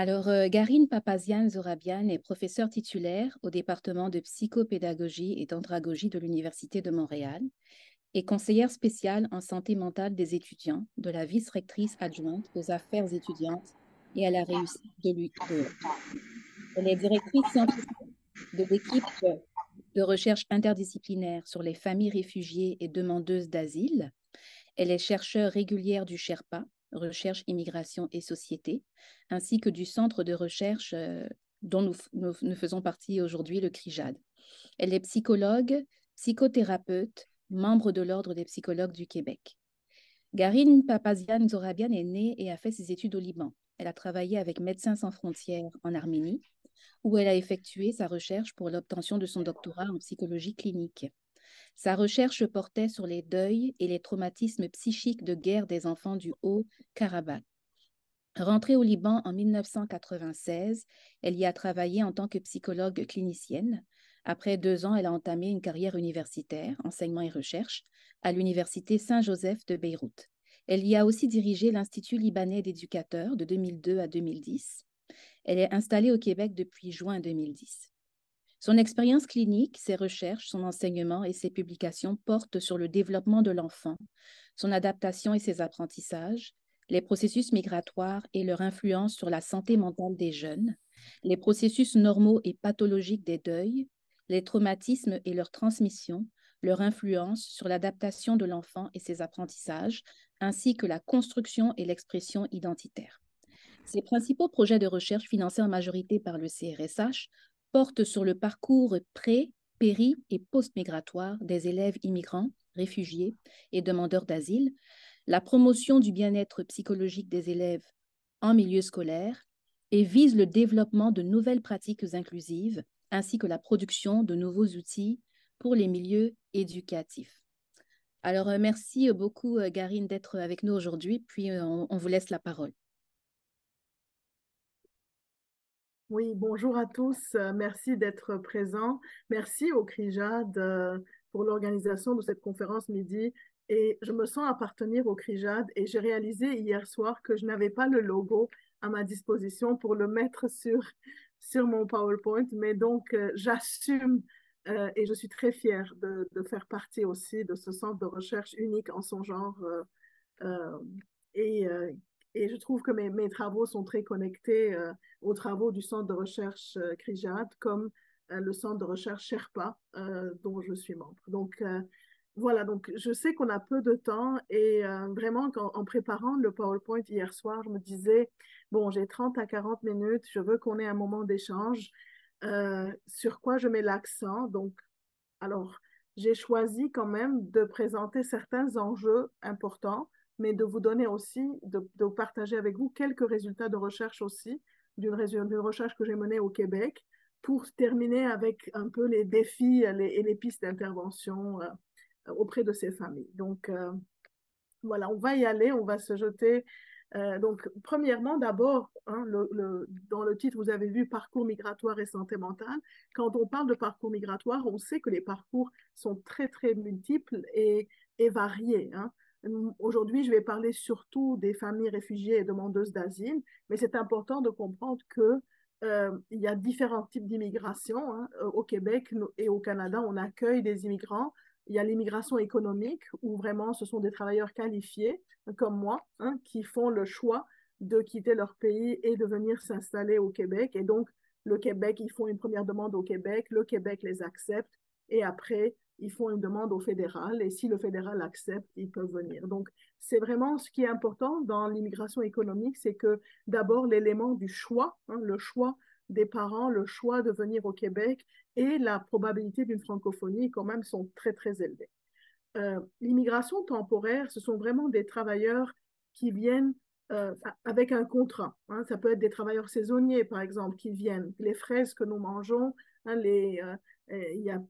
Garine Papazian-Zorabian est professeure titulaire au département de psychopédagogie et d'andragogie de l'Université de Montréal et conseillère spéciale en santé mentale des étudiants de la vice-rectrice adjointe aux affaires étudiantes et à la réussite de l'UDO. Elle est directrice scientifique de l'équipe de recherche interdisciplinaire sur les familles réfugiées et demandeuses d'asile. Elle est chercheure régulière du Sherpa, Recherche, Immigration et Société, ainsi que du centre de recherche dont nous faisons partie aujourd'hui, le CRIJAD. Elle est psychologue, psychothérapeute, membre de l'Ordre des psychologues du Québec. Garine Papazian-Zorabian est née et a fait ses études au Liban. Elle a travaillé avec Médecins sans frontières en Arménie, où elle a effectué sa recherche pour l'obtention de son doctorat en psychologie clinique. Sa recherche portait sur les deuils et les traumatismes psychiques de guerre des enfants du Haut-Karabakh. Rentrée au Liban en 1996, elle y a travaillé en tant que psychologue clinicienne. Après 2 ans, elle a entamé une carrière universitaire, enseignement et recherche, à l'Université Saint-Joseph de Beyrouth. Elle y a aussi dirigé l'Institut libanais d'éducateurs de 2002 à 2010. Elle est installée au Québec depuis juin 2010. Son expérience clinique, ses recherches, son enseignement et ses publications portent sur le développement de l'enfant, son adaptation et ses apprentissages, les processus migratoires et leur influence sur la santé mentale des jeunes, les processus normaux et pathologiques des deuils, les traumatismes et leur transmission, leur influence sur l'adaptation de l'enfant et ses apprentissages, ainsi que la construction et l'expression identitaire. Ses principaux projets de recherche financés en majorité par le CRSH portent sur le parcours pré-, péri- et post-migratoire des élèves immigrants, réfugiés et demandeurs d'asile, la promotion du bien-être psychologique des élèves en milieu scolaire et vise le développement de nouvelles pratiques inclusives ainsi que la production de nouveaux outils pour les milieux éducatifs. Merci beaucoup, Garine, d'être avec nous aujourd'hui, puis on vous laisse la parole. Oui, bonjour à tous. Merci d'être présents. Merci au CRIJAD pour l'organisation de cette conférence midi. Et je me sens appartenir au CRIJAD et j'ai réalisé hier soir que je n'avais pas le logo à ma disposition pour le mettre sur mon PowerPoint. Mais donc, j'assume et je suis très fière de faire partie aussi de ce centre de recherche unique en son genre. Euh, et, euh, et je trouve que mes travaux sont très connectés aux travaux du centre de recherche CRIJAD, comme le centre de recherche Sherpa, dont je suis membre. Donc, voilà, donc je sais qu'on a peu de temps et vraiment, en préparant le PowerPoint hier soir, je me disais, bon, j'ai 30 à 40 minutes, je veux qu'on ait un moment d'échange. Sur quoi je mets l'accent? Donc, alors, j'ai choisi quand même de présenter certains enjeux importants, mais de vous donner aussi, de partager avec vous quelques résultats de recherche aussi, d'une recherche que j'ai menée au Québec, pour terminer avec un peu les défis et les pistes d'intervention auprès de ces familles. Donc, voilà, on va y aller, on va se jeter. Donc, premièrement, d'abord, hein, dans le titre, vous avez vu parcours migratoire et santé mentale. Quand on parle de parcours migratoire, on sait que les parcours sont très, très multiples et variés. Hein. Aujourd'hui, je vais parler surtout des familles réfugiées et demandeuses d'asile, mais c'est important de comprendre que il y a différents types d'immigration. Hein. Au Québec et au Canada, on accueille des immigrants. Il y a l'immigration économique, où vraiment ce sont des travailleurs qualifiés, comme moi, hein, qui font le choix de quitter leur pays et de venir s'installer au Québec. Et donc, le Québec, ils font une première demande au Québec, le Québec les accepte, et après, ils font une demande au fédéral, et si le fédéral accepte, ils peuvent venir. Donc, c'est vraiment ce qui est important dans l'immigration économique, c'est que d'abord, l'élément du choix, hein, le choix des parents, le choix de venir au Québec et la probabilité d'une francophonie quand même sont très, très élevées. L'immigration temporaire, ce sont vraiment des travailleurs qui viennent avec un contrat. Hein. Ça peut être des travailleurs saisonniers, par exemple, qui viennent. Les fraises que nous mangeons, hein, il y a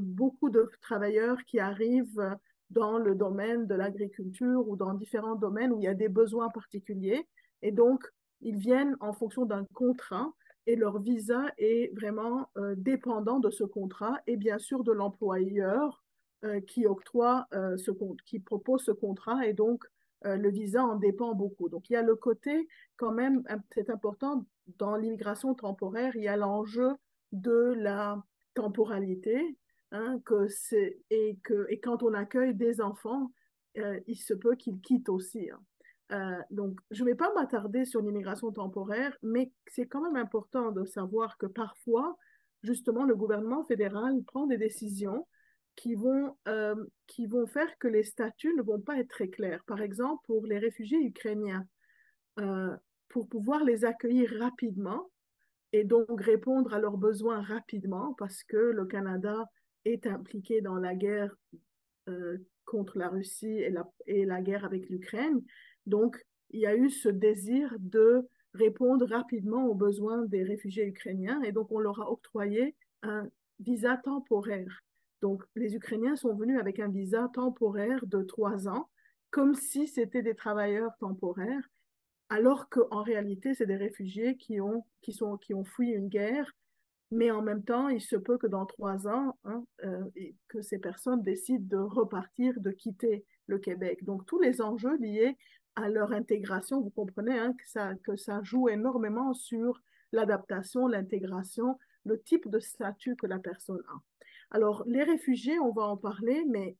beaucoup de travailleurs qui arrivent dans le domaine de l'agriculture ou dans différents domaines où il y a des besoins particuliers. Et donc, ils viennent en fonction d'un contrat et leur visa est vraiment dépendant de ce contrat et bien sûr de l'employeur qui octroie qui propose ce contrat et donc le visa en dépend beaucoup. Donc, il y a le côté, quand même, c'est important, dans l'immigration temporaire, il y a l'enjeu de la temporalité, hein, et quand on accueille des enfants, il se peut qu'ils quittent aussi, hein. Donc, je ne vais pas m'attarder sur l'immigration temporaire, mais c'est quand même important de savoir que parfois, justement, le gouvernement fédéral prend des décisions qui vont faire que les statuts ne vont pas être très clairs. Par exemple, pour les réfugiés ukrainiens, euh, pour pouvoir les accueillir rapidement et donc répondre à leurs besoins rapidement, parce que le Canada est impliqué dans la guerre contre la Russie et la guerre avec l'Ukraine. Donc, il y a eu ce désir de répondre rapidement aux besoins des réfugiés ukrainiens et donc on leur a octroyé un visa temporaire. Donc, les Ukrainiens sont venus avec un visa temporaire de 3 ans, comme si c'était des travailleurs temporaires, alors qu'en réalité, c'est des réfugiés qui ont fui une guerre, mais en même temps, il se peut que dans 3 ans, hein, que ces personnes décident de repartir, de quitter le Québec. Donc, tous les enjeux liés à leur intégration, vous comprenez, hein, que ça joue énormément sur l'adaptation, l'intégration, le type de statut que la personne a. Alors, les réfugiés, on va en parler, mais,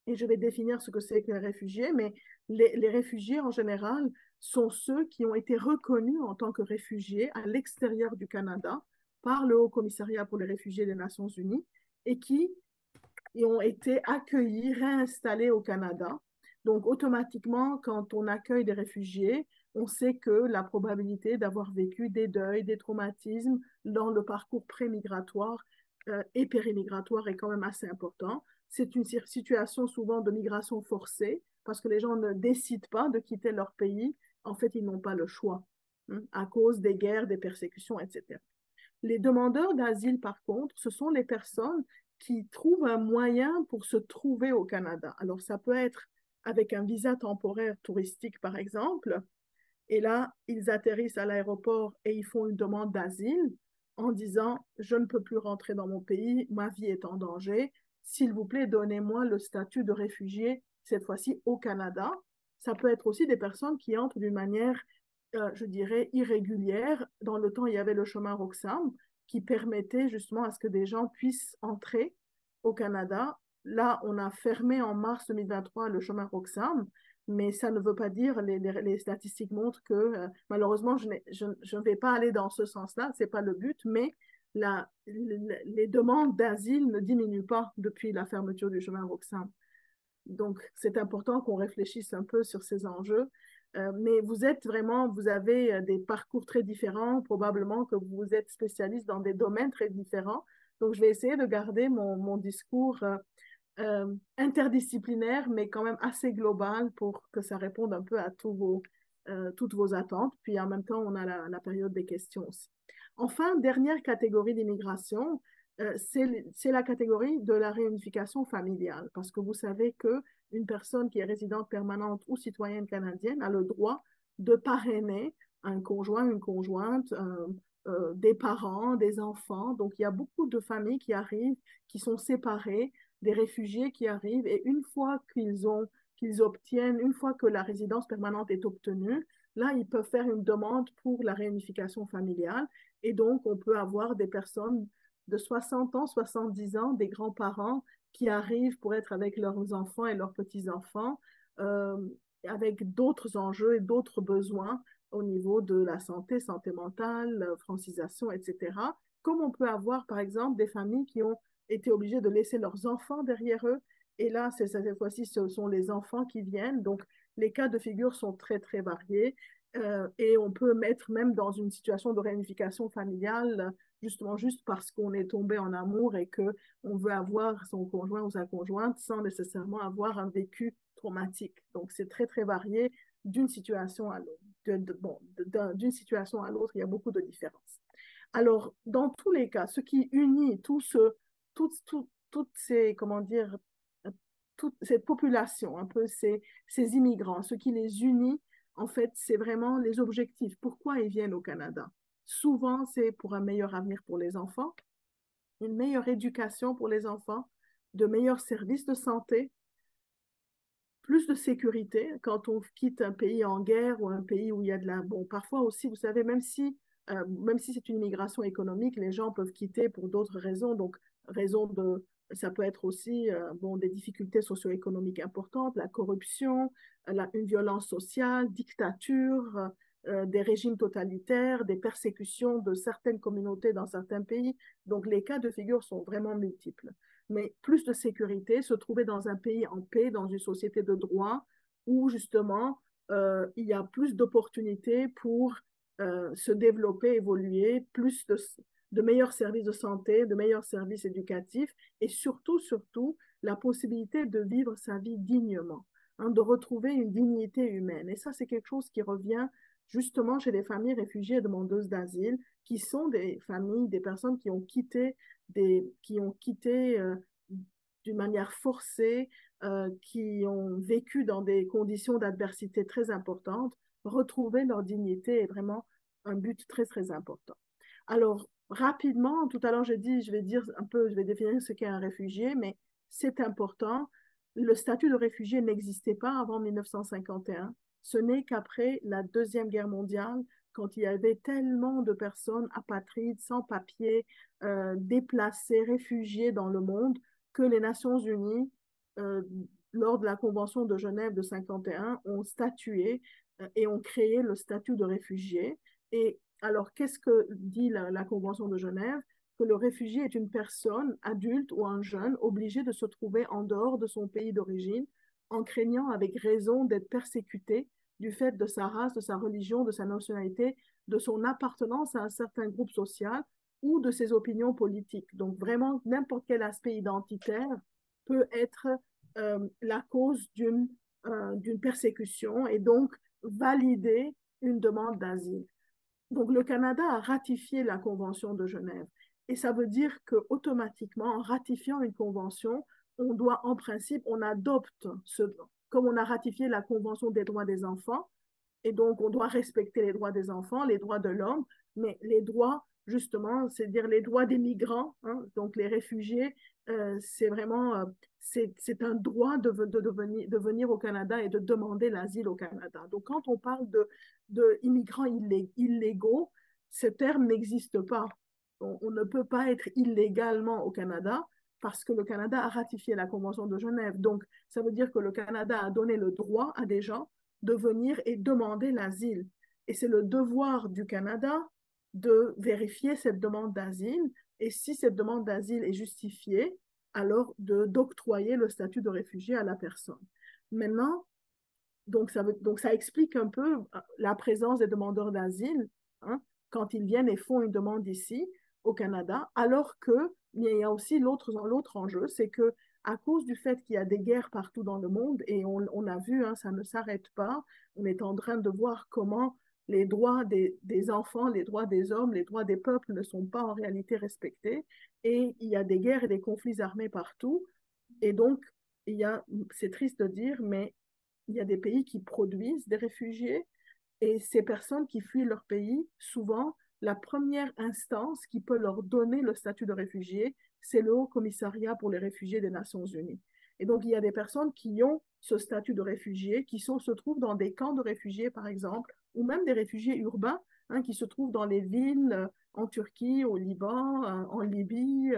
et je vais définir ce que c'est qu'un réfugié, mais les réfugiés en général sont ceux qui ont été reconnus en tant que réfugiés à l'extérieur du Canada par le Haut Commissariat pour les réfugiés des Nations Unies et qui ont été accueillis, réinstallés au Canada. Donc, automatiquement, quand on accueille des réfugiés, on sait que la probabilité d'avoir vécu des deuils, des traumatismes dans le parcours pré-migratoire et péri-migratoire est quand même assez important. C'est une situation souvent de migration forcée parce que les gens ne décident pas de quitter leur pays. En fait, ils n'ont pas le choix, hein, à cause des guerres, des persécutions, etc. Les demandeurs d'asile, par contre, ce sont les personnes qui trouvent un moyen pour se trouver au Canada. Alors, ça peut être avec un visa temporaire touristique, par exemple, et là, ils atterrissent à l'aéroport et ils font une demande d'asile en disant, je ne peux plus rentrer dans mon pays, ma vie est en danger, s'il vous plaît, donnez-moi le statut de réfugié, cette fois-ci au Canada. Ça peut être aussi des personnes qui entrent d'une manière, je dirais, irrégulière. Dans le temps, il y avait le chemin Roxham qui permettait justement à ce que des gens puissent entrer au Canada. Là, on a fermé en mars 2023 le chemin Roxham, mais ça ne veut pas dire, les statistiques montrent que malheureusement, je ne vais pas aller dans ce sens-là, ce n'est pas le but, mais les demandes d'asile ne diminuent pas depuis la fermeture du chemin Roxham. Donc, c'est important qu'on réfléchisse un peu sur ces enjeux. Mais vous avez des parcours très différents, probablement que vous êtes spécialiste dans des domaines très différents. Donc, je vais essayer de garder mon discours interdisciplinaire, mais quand même assez global pour que ça réponde un peu à toutes vos attentes. Puis en même temps, on a la période des questions aussi. Enfin, dernière catégorie d'immigration, c'est la catégorie de la réunification familiale, parce que vous savez qu'une personne qui est résidente permanente ou citoyenne canadienne a le droit de parrainer un conjoint, une conjointe, des parents, des enfants. Donc, il y a beaucoup de familles qui arrivent, qui sont séparées, des réfugiés qui arrivent, et une fois que la résidence permanente est obtenue, là, ils peuvent faire une demande pour la réunification familiale. Et donc, on peut avoir des personnes de 60 ans, 70 ans, des grands-parents qui arrivent pour être avec leurs enfants et leurs petits-enfants, euh, avec d'autres enjeux et d'autres besoins au niveau de la santé, santé mentale, francisation, etc. Comme on peut avoir, par exemple, des familles qui ont été obligés de laisser leurs enfants derrière eux. Et là, cette fois-ci, ce sont les enfants qui viennent. Donc, les cas de figure sont très, très variés. Et on peut mettre même dans une situation de réunification familiale, justement juste parce qu'on est tombé en amour et qu'on veut avoir son conjoint ou sa conjointe sans nécessairement avoir un vécu traumatique. Donc, c'est très, très varié d'une situation à l'autre. D'une situation à l'autre, il y a beaucoup de différences. Alors, dans tous les cas, ce qui unit toutes ces, comment dire, toute cette population, un peu ces immigrants, ce qui les unit, en fait, c'est vraiment les objectifs. Pourquoi ils viennent au Canada? Souvent, c'est pour un meilleur avenir pour les enfants, une meilleure éducation pour les enfants, de meilleurs services de santé, plus de sécurité quand on quitte un pays en guerre ou un pays où il y a de la... Bon, parfois aussi, vous savez, même si c'est une immigration économique, les gens peuvent quitter pour d'autres raisons. Donc, raison de... Ça peut être aussi bon, des difficultés socio-économiques importantes, la corruption, une violence sociale, dictature, des régimes totalitaires, des persécutions de certaines communautés dans certains pays. Donc, les cas de figure sont vraiment multiples. Mais plus de sécurité, se trouver dans un pays en paix, dans une société de droit, où justement, il y a plus d'opportunités pour se développer, évoluer, plus de meilleurs services de santé, de meilleurs services éducatifs et surtout, surtout, la possibilité de vivre sa vie dignement, hein, de retrouver une dignité humaine. Et ça, c'est quelque chose qui revient justement chez les familles réfugiées et demandeuses d'asile, qui sont des familles, des personnes qui ont quitté d'une manière forcée, qui ont vécu dans des conditions d'adversité très importantes. Retrouver leur dignité est vraiment un but très, très important. Alors, rapidement, tout à l'heure, j'ai dit, je vais dire un peu, je vais définir ce qu'est un réfugié, mais c'est important. Le statut de réfugié n'existait pas avant 1951. Ce n'est qu'après la Deuxième Guerre mondiale, quand il y avait tellement de personnes apatrides, sans papier, déplacées, réfugiées dans le monde, que les Nations Unies, euh, lors de la Convention de Genève de 51, ont statué et ont créé le statut de réfugié. Et alors, qu'est-ce que dit la Convention de Genève? Que le réfugié est une personne adulte ou un jeune obligé de se trouver en dehors de son pays d'origine, en craignant avec raison d'être persécuté du fait de sa race, de sa religion, de sa nationalité, de son appartenance à un certain groupe social ou de ses opinions politiques. Donc vraiment, n'importe quel aspect identitaire peut être la cause d'une persécution et donc valider une demande d'asile. Donc le Canada a ratifié la Convention de Genève. Et ça veut dire qu'automatiquement, en ratifiant une convention, on doit, en principe, on adopte comme on a ratifié la Convention des droits des enfants, et donc on doit respecter les droits des enfants, les droits de l'homme, mais les droits, justement, c'est-à-dire les droits des migrants, hein, donc les réfugiés, c'est vraiment, c'est un droit de venir au Canada et de demander l'asile au Canada. Donc quand on parle de immigrants illégaux, ce terme n'existe pas. On ne peut pas être illégalement au Canada parce que le Canada a ratifié la Convention de Genève. Donc, ça veut dire que le Canada a donné le droit à des gens de venir et demander l'asile. Et c'est le devoir du Canada de vérifier cette demande d'asile. Et si cette demande d'asile est justifiée, alors d'octroyer le statut de réfugié à la personne. Maintenant, donc ça explique un peu la présence des demandeurs d'asile, hein, quand ils viennent et font une demande ici au Canada, alors qu'il y a aussi l'autre enjeu, c'est que à cause du fait qu'il y a des guerres partout dans le monde, et on a vu, hein, ça ne s'arrête pas, on est en train de voir comment les droits des enfants, les droits des hommes, les droits des peuples ne sont pas en réalité respectés, et il y a des guerres et des conflits armés partout, et donc c'est triste de dire, mais il y a des pays qui produisent des réfugiés et ces personnes qui fuient leur pays, souvent, la première instance qui peut leur donner le statut de réfugié, c'est le Haut Commissariat pour les réfugiés des Nations Unies. Et donc, il y a des personnes qui ont ce statut de réfugié, se trouvent dans des camps de réfugiés, par exemple, ou même des réfugiés urbains, hein, qui se trouvent dans les villes en Turquie, au Liban, en Libye.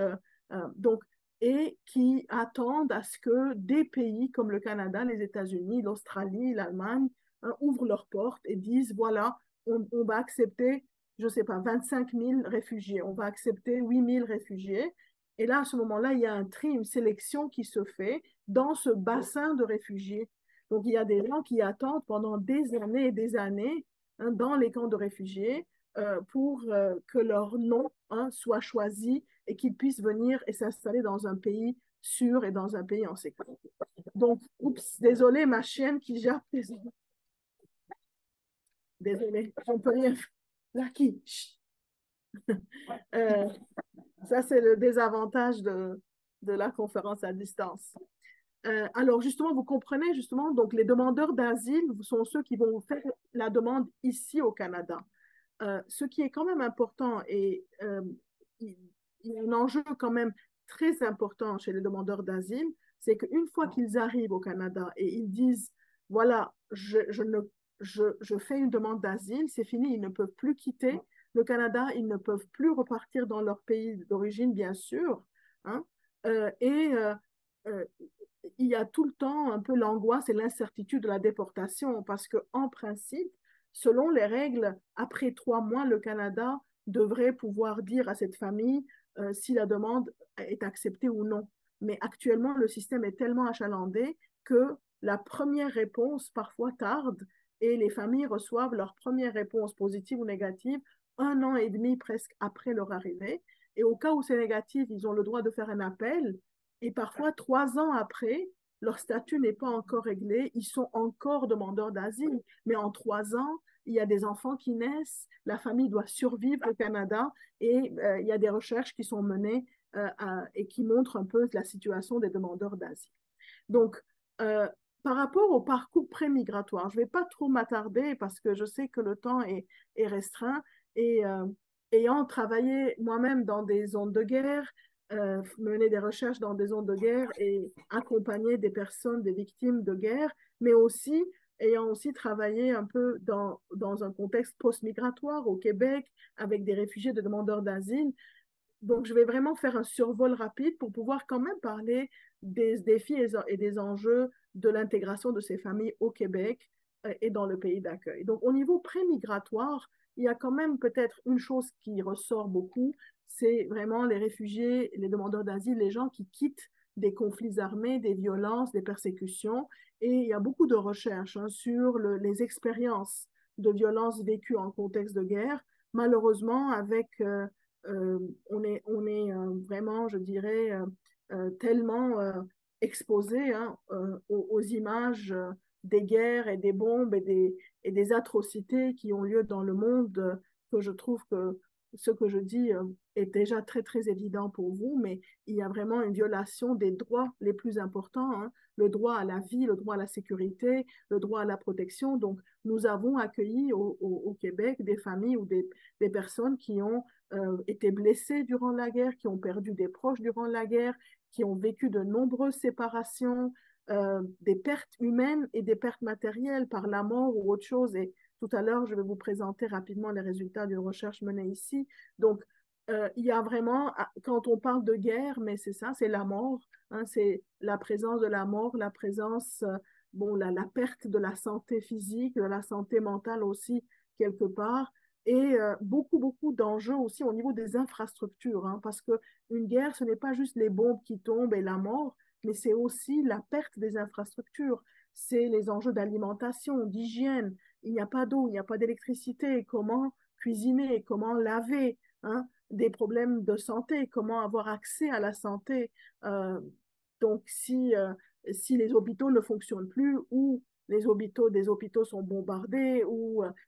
Donc, et qui attendent à ce que des pays comme le Canada, les États-Unis, l'Australie, l'Allemagne, hein, ouvrent leurs portes et disent, voilà, on va accepter, je ne sais pas, 25 000 réfugiés, on va accepter 8 000 réfugiés. Et là, à ce moment-là, il y a un tri, une sélection qui se fait dans ce bassin de réfugiés. Donc, il y a des gens qui attendent pendant des années et des années, hein, dans les camps de réfugiés pour que leur nom, hein, soit choisi et qu'ils puissent venir et s'installer dans un pays sûr et dans un pays en sécurité. Donc, oups, désolé, ma chienne qui jappe. Désolé, je ne peux rien faire. Lucky. Euh, ça, c'est le désavantage de la conférence à distance. Alors, justement, vous comprenez, justement, donc les demandeurs d'asile sont ceux qui vont faire la demande ici au Canada. Ce qui est quand même important et il y a un enjeu quand même très important chez les demandeurs d'asile, c'est qu'une fois qu'ils arrivent au Canada et ils disent, voilà, je fais une demande d'asile, c'est fini, ils ne peuvent plus quitter le Canada, ils ne peuvent plus repartir dans leur pays d'origine, bien sûr, hein, euh, et euh, euh, il y a tout le temps un peu l'angoisse et l'incertitude de la déportation, parce qu'en principe, selon les règles, après 3 mois, le Canada devrait pouvoir dire à cette famille si la demande est acceptée ou non. Mais actuellement, le système est tellement achalandé que la première réponse parfois tarde et les familles reçoivent leur première réponse positive ou négative 1 an et demi presque après leur arrivée. Et au cas où c'est négatif, ils ont le droit de faire un appel. Et parfois, 3 ans après, leur statut n'est pas encore réglé. Ils sont encore demandeurs d'asile. Mais en 3 ans, il y a des enfants qui naissent. La famille doit survivre au Canada. Et il y a des recherches qui sont menées et qui montrent un peu la situation des demandeurs d'asile. Donc, euh, par rapport au parcours pré-migratoire, je ne vais pas trop m'attarder parce que je sais que le temps est restreint. Et ayant travaillé moi-même dans des zones de guerre, mené des recherches dans des zones de guerre et accompagné des personnes, des victimes de guerre, mais aussi ayant aussi travaillé un peu dans un contexte post-migratoire au Québec avec des réfugiés, des demandeurs d'asile. Donc, je vais vraiment faire un survol rapide pour pouvoir quand même parler des défis et des enjeux de l'intégration de ces familles au Québec et dans le pays d'accueil. Donc, au niveau pré-migratoire, il y a quand même peut-être une chose qui ressort beaucoup, c'est vraiment les réfugiés, les demandeurs d'asile, les gens qui quittent des conflits armés, des violences, des persécutions. Et il y a beaucoup de recherches sur les expériences de violences vécues en contexte de guerre. Malheureusement, avec on est vraiment, je dirais, tellement exposé hein, aux images des guerres et des bombes et des atrocités qui ont lieu dans le monde que je trouve que ce que je dis est déjà très, très évident pour vous, mais il y a vraiment une violation des droits les plus importants, hein, le droit à la vie, le droit à la sécurité, le droit à la protection. Donc, nous avons accueilli au Québec des familles ou des personnes qui ont été blessés durant la guerre, qui ont perdu des proches durant la guerre, qui ont vécu de nombreuses séparations, des pertes humaines et des pertes matérielles par la mort ou autre chose. Et tout à l'heure, je vais vous présenter rapidement les résultats d'une recherche menée ici. Donc, il y a vraiment, quand on parle de guerre, mais c'est ça, c'est la mort, hein, c'est la présence de la mort, la présence, bon, la perte de la santé physique, de la santé mentale aussi, quelque part, et beaucoup, beaucoup d'enjeux aussi au niveau des infrastructures, hein, parce qu'une guerre, ce n'est pas juste les bombes qui tombent et la mort, mais c'est aussi la perte des infrastructures, c'est les enjeux d'alimentation, d'hygiène, il n'y a pas d'eau, il n'y a pas d'électricité, comment cuisiner, comment laver, hein, des problèmes de santé, comment avoir accès à la santé. Euh, donc, si les hôpitaux ne fonctionnent plus ou des hôpitaux sont bombardés,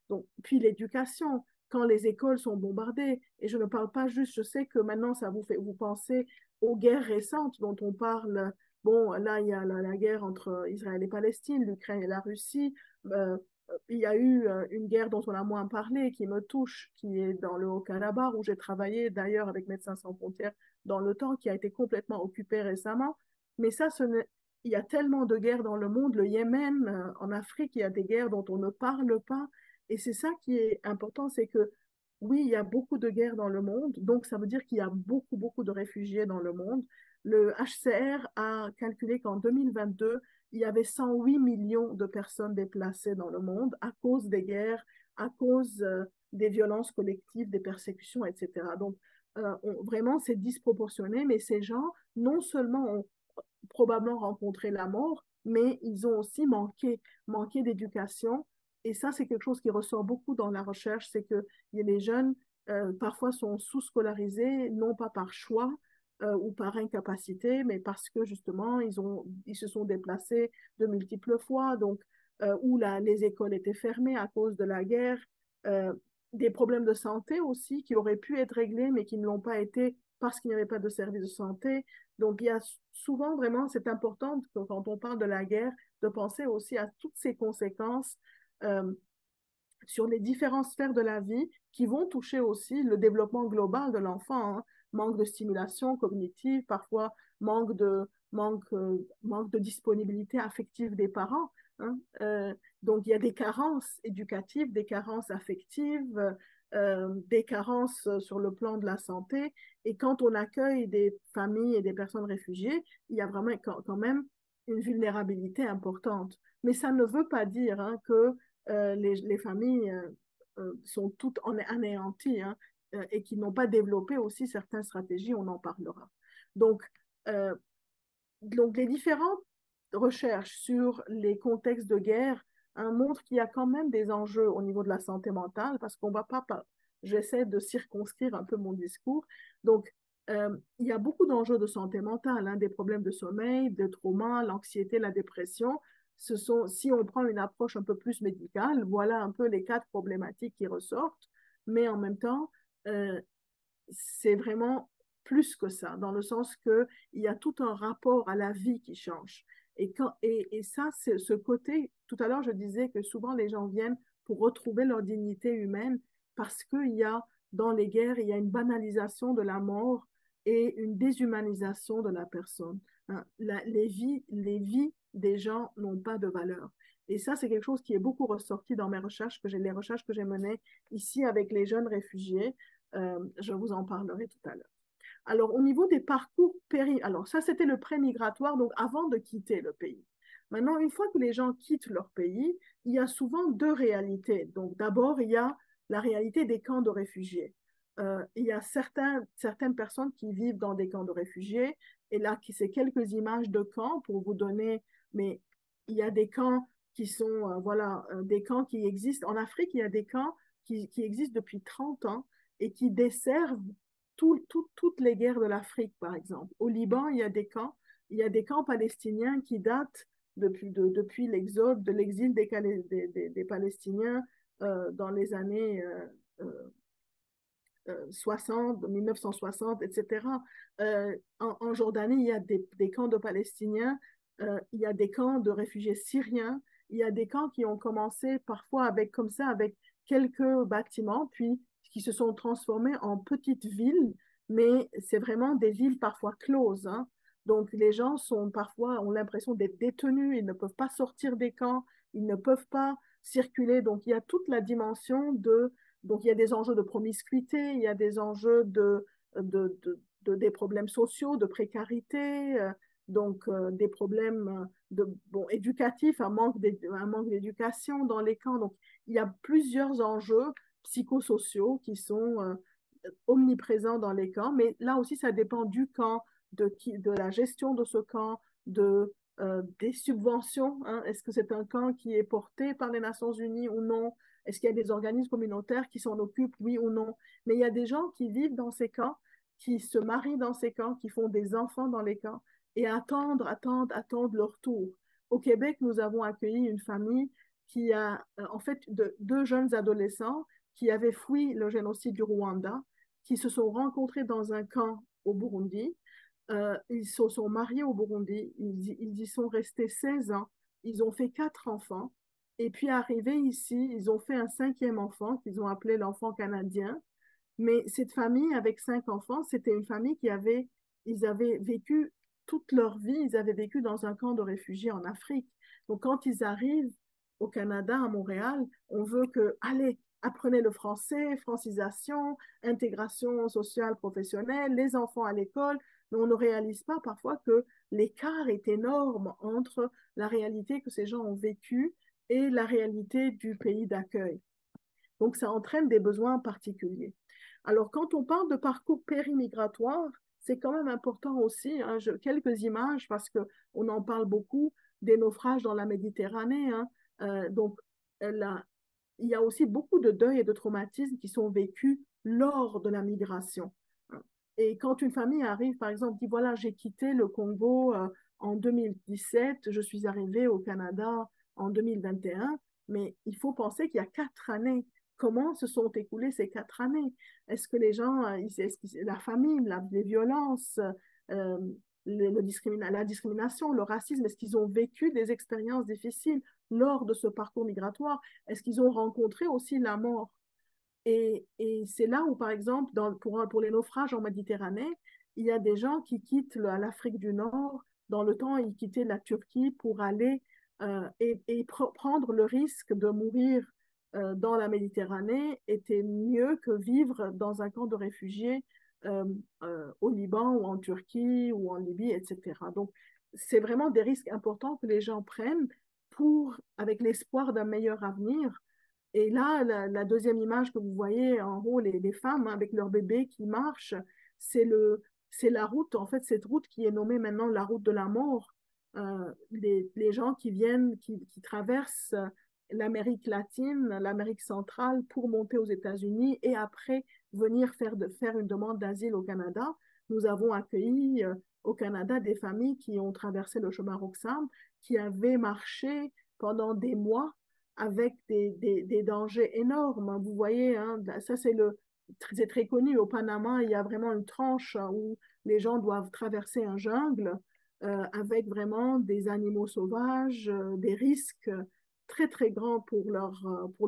donc, puis l'éducation, quand les écoles sont bombardées, et je ne parle pas juste, je sais que maintenant ça vous fait vous penser aux guerres récentes dont on parle. Bon, là, il y a la guerre entre Israël et Palestine, l'Ukraine et la Russie. Euh, il y a eu une guerre dont on a moins parlé, qui me touche, qui est dans le Haut-Karabakh, où j'ai travaillé d'ailleurs avec Médecins sans frontières dans le temps, qui a été complètement occupé récemment. Mais ça, il y a tellement de guerres dans le monde. Le Yémen, en Afrique, il y a des guerres dont on ne parle pas. Et c'est ça qui est important, c'est que oui, il y a beaucoup de guerres dans le monde, donc ça veut dire qu'il y a beaucoup, beaucoup de réfugiés dans le monde. Le HCR a calculé qu'en 2022, il y avait 108 millions de personnes déplacées dans le monde à cause des guerres, à cause des violences collectives, des persécutions, etc. Donc, vraiment, c'est disproportionné, mais ces gens, non seulement ont probablement rencontré la mort, mais ils ont aussi manqué d'éducation. Et ça, c'est quelque chose qui ressort beaucoup dans la recherche, c'est que les jeunes, parfois, sont sous-scolarisés, non pas par choix, ou par incapacité, mais parce que justement, ils se sont déplacés de multiples fois, donc, où les écoles étaient fermées à cause de la guerre, euh, des problèmes de santé aussi qui auraient pu être réglés, mais qui ne l'ont pas été parce qu'il n'y avait pas de service de santé. Donc, il y a souvent vraiment, c'est important quand on parle de la guerre, de penser aussi à toutes ces conséquences euh, sur les différentes sphères de la vie qui vont toucher aussi le développement global de l'enfant, hein. Manque de stimulation cognitive, parfois manque manque de disponibilité affective des parents. Hein. Donc, il y a des carences éducatives, des carences affectives, des carences sur le plan de la santé. Et quand on accueille des familles et des personnes réfugiées, il y a vraiment quand même une vulnérabilité importante. Mais ça ne veut pas dire hein, que les familles sont toutes anéanties hein, et qui n'ont pas développé aussi certaines stratégies, on en parlera. Donc, euh, donc, les différentes recherches sur les contextes de guerre hein, montrent qu'il y a quand même des enjeux au niveau de la santé mentale, parce qu'on ne va pas, j'essaie de circonscrire un peu mon discours. Donc, il y a beaucoup d'enjeux de santé mentale, hein, des problèmes de sommeil, de trauma, l'anxiété, la dépression. Si on prend une approche un peu plus médicale, voilà un peu les quatre problématiques qui ressortent, mais en même temps, euh, c'est vraiment plus que ça, dans le sens qu'il y a tout un rapport à la vie qui change. Et ça, c'est ce côté, tout à l'heure, je disais que souvent les gens viennent pour retrouver leur dignité humaine parce qu'il y a, dans les guerres, il y a une banalisation de la mort et une déshumanisation de la personne. Hein. Les vies des gens n'ont pas de valeur. Et ça, c'est quelque chose qui est beaucoup ressorti dans mes recherches, les recherches que j'ai menées ici avec les jeunes réfugiés. Je vous en parlerai tout à l'heure. Alors, au niveau des parcours alors ça, c'était le pré-migratoire, donc avant de quitter le pays. Maintenant, une fois que les gens quittent leur pays, il y a souvent deux réalités. Donc, d'abord, il y a la réalité des camps de réfugiés. Il y a certaines personnes qui vivent dans des camps de réfugiés. Et là, c'est quelques images de camps pour vous donner, mais il y a des camps qui sont, des camps qui existent. En Afrique, il y a des camps qui existent depuis 30 ans et qui desservent toutes les guerres de l'Afrique, par exemple. Au Liban, il y a des camps palestiniens qui datent depuis l'exode, de l'exil des Palestiniens dans les années 60, 1960, etc. En Jordanie, il y a des camps de Palestiniens, il y a des camps de réfugiés syriens, il y a des camps qui ont commencé parfois avec quelques bâtiments, puis qui se sont transformés en petites villes, mais c'est vraiment des villes parfois closes. Hein. Donc les gens ont l'impression d'être détenus, ils ne peuvent pas sortir des camps, ils ne peuvent pas circuler. Donc il y a toute la dimension donc, il y a des enjeux de promiscuité, il y a des enjeux des problèmes sociaux, de précarité, des problèmes éducatifs, un manque d'éducation dans les camps. Donc, il y a plusieurs enjeux psychosociaux qui sont omniprésents dans les camps, mais là aussi, ça dépend du camp, de la gestion de ce camp, des subventions. Hein. Est-ce que c'est un camp qui est porté par les Nations Unies ou non? Est-ce qu'il y a des organismes communautaires qui s'en occupent, oui ou non? Mais il y a des gens qui vivent dans ces camps, qui se marient dans ces camps, qui font des enfants dans les camps et attendent leur tour. Au Québec, nous avons accueilli une famille qui a, en fait, deux jeunes adolescents qui avaient fui le génocide du Rwanda, qui se sont rencontrés dans un camp au Burundi. Ils se sont mariés au Burundi, ils y sont restés 16 ans, ils ont fait 4 enfants, et puis arrivés ici, ils ont fait un cinquième enfant qu'ils ont appelé l'enfant canadien. Mais cette famille avec 5 enfants, c'était une famille ils avaient vécu toute leur vie, ils avaient vécu dans un camp de réfugiés en Afrique. Donc quand ils arrivent au Canada, à Montréal, on veut que, allez, apprenez le français, francisation, intégration sociale professionnelle, les enfants à l'école, mais on ne réalise pas parfois que l'écart est énorme entre la réalité que ces gens ont vécue et la réalité du pays d'accueil. Donc, ça entraîne des besoins particuliers. Alors, quand on parle de parcours périmigratoire, c'est quand même important aussi, hein, quelques images, parce qu'on en parle beaucoup, des naufrages dans la Méditerranée. Hein. Donc, là, il y a aussi beaucoup de deuils et de traumatismes qui sont vécus lors de la migration. Hein. Et quand une famille arrive, par exemple, dit, voilà, j'ai quitté le Congo en 2017, je suis arrivée au Canada en 2021, mais il faut penser qu'il y a 4 années. Comment se sont écoulées ces 4 années? Est-ce que les gens, la famine, les violences, euh, la discrimination, le racisme, est-ce qu'ils ont vécu des expériences difficiles lors de ce parcours migratoire? Est-ce qu'ils ont rencontré aussi la mort? Et c'est là où, par exemple, pour les naufrages en Méditerranée, il y a des gens qui quittent l'Afrique du Nord dans le temps, ils quittaient la Turquie pour aller prendre le risque de mourir dans la Méditerranée était mieux que vivre dans un camp de réfugiés euh, au Liban ou en Turquie ou en Libye, etc. Donc, c'est vraiment des risques importants que les gens prennent avec l'espoir d'un meilleur avenir. Et là, la deuxième image que vous voyez en haut, les femmes avec leur bébé qui marchent, c'est c'est la route, en fait, cette route qui est nommée maintenant la route de la mort. Les gens qui viennent, qui traversent l'Amérique latine, l'Amérique centrale pour monter aux États-Unis et après venir faire une demande d'asile au Canada. Nous avons accueilli au Canada des familles qui ont traversé le chemin Roxham, qui avaient marché pendant des mois avec des dangers énormes. Vous voyez, hein, ça c'est très connu. Au Panama, il y a vraiment une tranche où les gens doivent traverser un jungle avec vraiment des animaux sauvages, des risques très très grands pour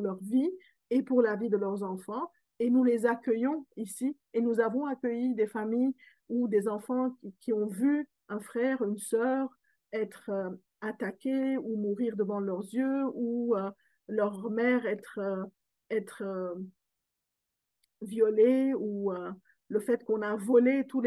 leur vie et pour la vie de leurs enfants. Et nous les accueillons ici. Et nous avons accueilli des familles ou des enfants qui ont vu un frère, une sœur être attaqués ou mourir devant leurs yeux ou leur mère être violée ou le fait qu'on a volé tous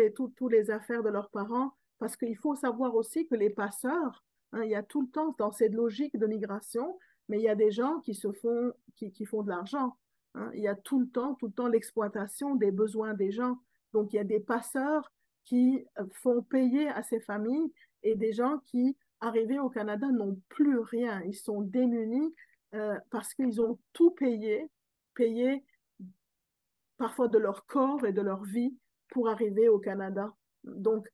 les affaires de leurs parents. Parce qu'il faut savoir aussi que les passeurs, hein, il y a tout le temps dans cette logique de migration, mais il y a des gens qui font de l'argent. Hein. Il y a tout le temps l'exploitation des besoins des gens. Donc il y a des passeurs qui font payer à ces familles et des gens qui, arrivés au Canada, n'ont plus rien. Ils sont démunis parce qu'ils ont tout payé parfois de leur corps et de leur vie pour arriver au Canada. Donc,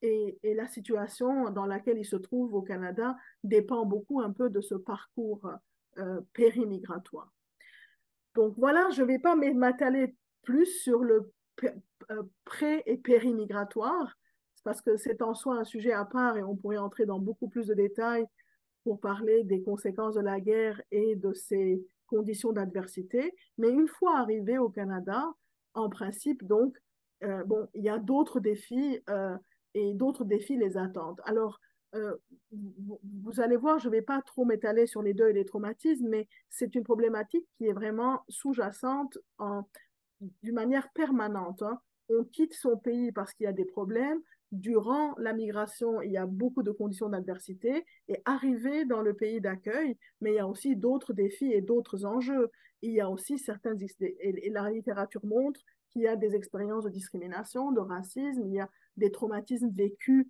et la situation dans laquelle ils se trouvent au Canada dépend beaucoup un peu de ce parcours périmigratoire. Donc voilà, je ne vais pas m'atteler plus sur le pré- et périmigratoire, parce que c'est en soi un sujet à part et on pourrait entrer dans beaucoup plus de détails pour parler des conséquences de la guerre et de ses conditions d'adversité. Mais une fois arrivé au Canada, en principe, donc, bon, il y a d'autres défis et d'autres défis les attendent. Alors, euh, vous allez voir, je ne vais pas trop m'étaler sur les deuils et les traumatismes, mais c'est une problématique qui est vraiment sous-jacente d'une manière permanente. Hein. On quitte son pays parce qu'il y a des problèmes. Durant la migration, il y a beaucoup de conditions d'adversité et arriver dans le pays d'accueil, mais il y a aussi d'autres défis et d'autres enjeux. Il y a aussi et la littérature montre qu'il y a des expériences de discrimination, de racisme, il y a des traumatismes vécus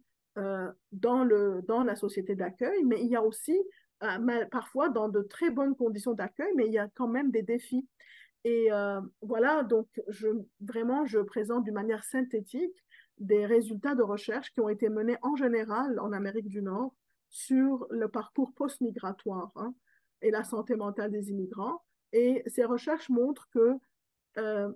dans la société d'accueil, mais il y a aussi parfois dans de très bonnes conditions d'accueil, mais il y a quand même des défis. Et voilà, donc vraiment, je présente d'une manière synthétique des résultats de recherche qui ont été menés en général en Amérique du Nord sur le parcours post-migratoire hein, et la santé mentale des immigrants. Et ces recherches montrent que, euh,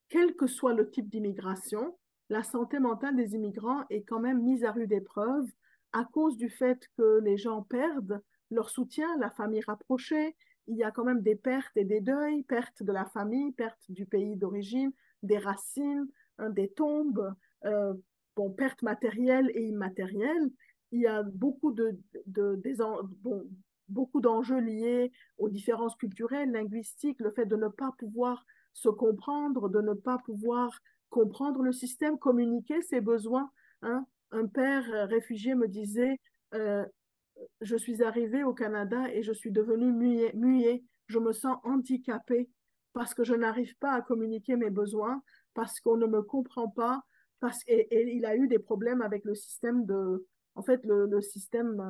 quel que soit le type d'immigration, la santé mentale des immigrants est quand même mise à rude épreuve à cause du fait que les gens perdent leur soutien, la famille rapprochée. Il y a quand même des pertes et des deuils, perte de la famille, perte du pays d'origine, des racines, hein, des tombes, euh, bon, pertes matérielles et immatérielles. Il y a beaucoup d'enjeux liés aux différences culturelles, linguistiques, le fait de ne pas pouvoir se comprendre, de ne pas pouvoir comprendre le système, communiquer ses besoins. Hein. Un père réfugié me disait, euh, je suis arrivé au Canada et je suis devenu muet. Je me sens handicapé parce que je n'arrive pas à communiquer mes besoins, parce qu'on ne me comprend pas, et il a eu des problèmes avec le système en fait, le système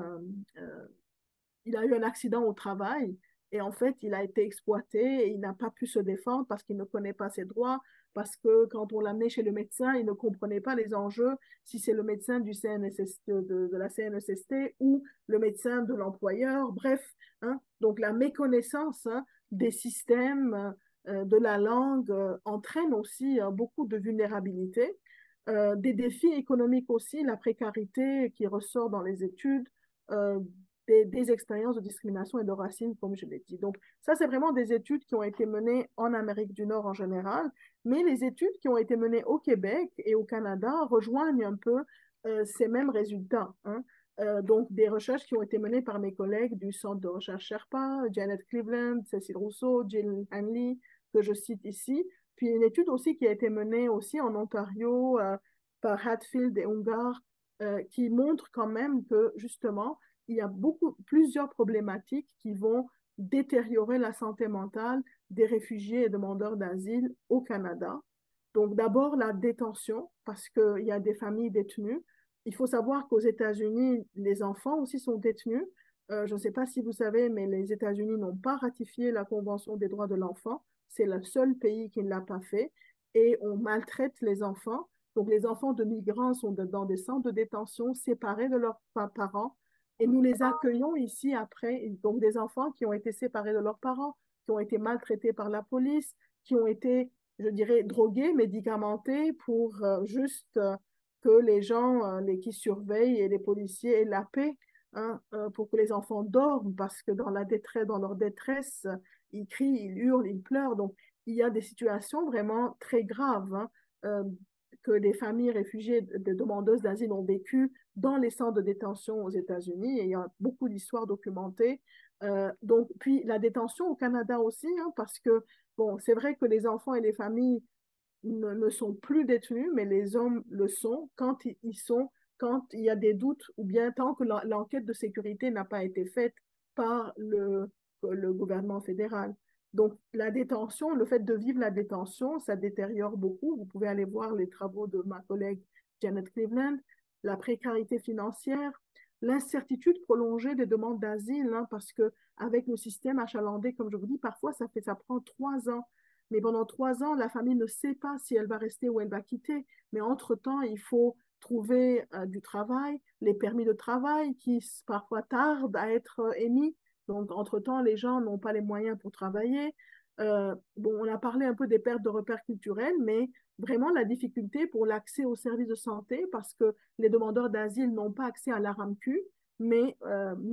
il a eu un accident au travail et en fait, il a été exploité et il n'a pas pu se défendre parce qu'il ne connaît pas ses droits, parce que quand on l'amenait chez le médecin, il ne comprenait pas les enjeux, si c'est le médecin du CNSST, de la CNSST ou le médecin de l'employeur, bref. Hein, donc la méconnaissance hein, des systèmes, de la langue entraîne aussi beaucoup de vulnérabilité. Des défis économiques aussi, la précarité qui ressort dans les études, euh, des expériences de discrimination et de racisme, comme je l'ai dit. Donc, ça, c'est vraiment des études qui ont été menées en Amérique du Nord en général, mais les études qui ont été menées au Québec et au Canada rejoignent un peu ces mêmes résultats, hein. Donc, des recherches qui ont été menées par mes collègues du Centre de recherche Sherpa, Janet Cleveland, Cécile Rousseau, Jill Hanley, que je cite ici. Puis une étude aussi qui a été menée aussi en Ontario par Hatfield et Ungar, qui montre quand même que justement, il y a plusieurs problématiques qui vont détériorer la santé mentale des réfugiés et demandeurs d'asile au Canada. Donc d'abord la détention, parce qu'il y a des familles détenues. Il faut savoir qu'aux États-Unis, les enfants aussi sont détenus. Je ne sais pas si vous savez, mais les États-Unis n'ont pas ratifié la Convention des droits de l'enfant. C'est le seul pays qui ne l'a pas fait. Et on maltraite les enfants. Donc les enfants de migrants sont dans des centres de détention séparés de leurs parents. Et nous les accueillons ici après. Donc des enfants qui ont été séparés de leurs parents, qui ont été maltraités par la police, qui ont été, je dirais, drogués, médicamentés pour juste que les gens qui surveillent et les policiers aient la paix, hein, pour que les enfants dorment, parce que dans leur détresse, ils crient, ils hurlent, ils pleurent. Donc, il y a des situations vraiment très graves, hein, que les familles réfugiées de demandeuses d'asile ont vécues dans les centres de détention aux États-Unis. Et il y a beaucoup d'histoires documentées. Donc, puis la détention au Canada aussi, hein, parce que, bon, c'est vrai que les enfants et les familles ne sont plus détenus, mais les hommes le sont quand il y a des doutes ou bien tant que l'enquête de sécurité n'a pas été faite par le gouvernement fédéral. Donc, la détention, le fait de vivre la détention, ça détériore beaucoup. Vous pouvez aller voir les travaux de ma collègue Janet Cleveland, la précarité financière, l'incertitude prolongée des demandes d'asile, hein, parce que avec le système achalandé, comme je vous dis, parfois ça prend 3 ans. Mais pendant 3 ans, la famille ne sait pas si elle va rester ou elle va quitter. Mais entre-temps, il faut trouver du travail, les permis de travail qui parfois tardent à être émis. Donc, entre-temps, les gens n'ont pas les moyens pour travailler. Bon, on a parlé un peu des pertes de repères culturels, mais vraiment la difficulté pour l'accès aux services de santé parce que les demandeurs d'asile n'ont pas accès à la RAMQ, mais